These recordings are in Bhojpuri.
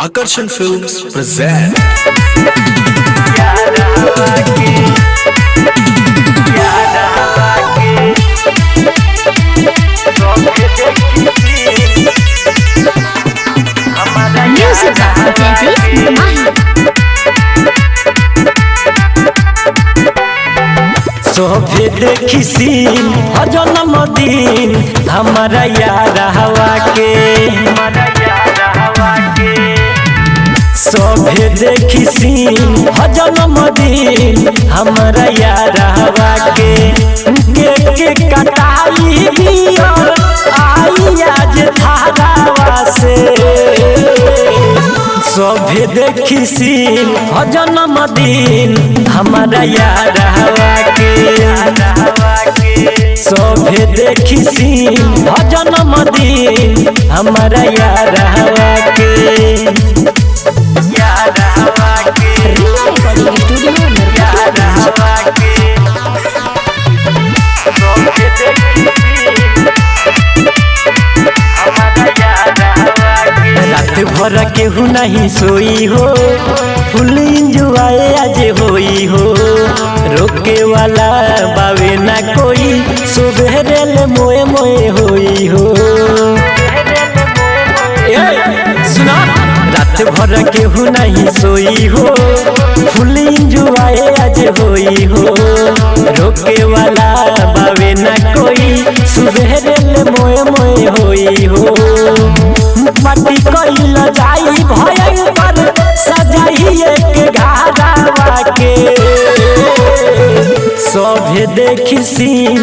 Akarshan Films present Music Jaideep Mahi सोफे देखी सीन जन्म दिन हमारा यार हवा के सोफे देखी सीन जन्म दिन हमारा यार हवा के कटाई भी और आई आज धारावा से सोफे देखी सीन जन्म दिन हमारा यार हवा सोफे देखी सीन जन्म दिन हमारा यार हवा के Recording Studio रात भर केहू नहीं सोई हो फुल इंजॉय आज होई हो रोके वाला बावे ना कोई सुबेरे ले मोए मोए होई हो सुना रात भर केहू नहीं सोई हो फुल इंजॉय आज होई हो रोके वाला बावे ना कोई सुबेरे ले मोए मोए होई हो पार्टी कइल जाई भयंकर सजाई एक घारावा के सोभे देखी सीन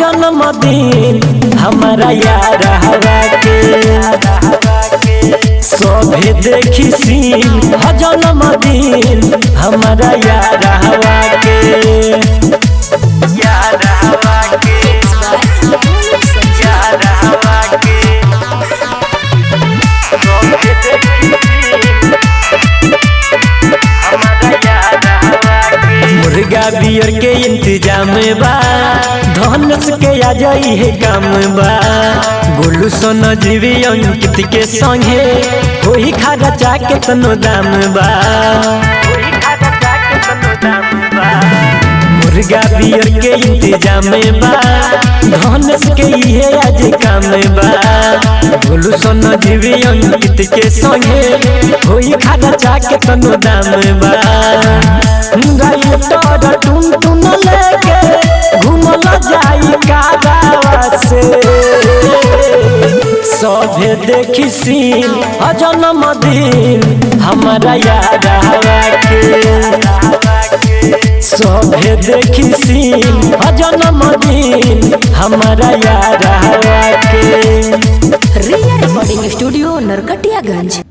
जन्म दिन हमारा यार हवा के सोभे देखी सीन जन्म दिन हमारा यार हवा के यार हवा के यार हवा के मुर्गा बियर के इंतजाम बा धनुष के आ जाई है काम बा गोलू सोना जीवी अंकित के संगे होई खागा चाके तनो दाम बा मुर्गा बियर के इंतजाम बा धनुष के ये आज काम बा गोलू सोना जीवी अंकित के संगे होई खागा चाके तनो दाम बा गाई तोड़ टुन टुन लेके घूमल जाई कारावा से सोभे देखी सीन जन्म दिन हमारा यार हवा के सोभे देखी सीन जन्म दिन हमारा यार हवा के Recording Studio Narkatiyaganj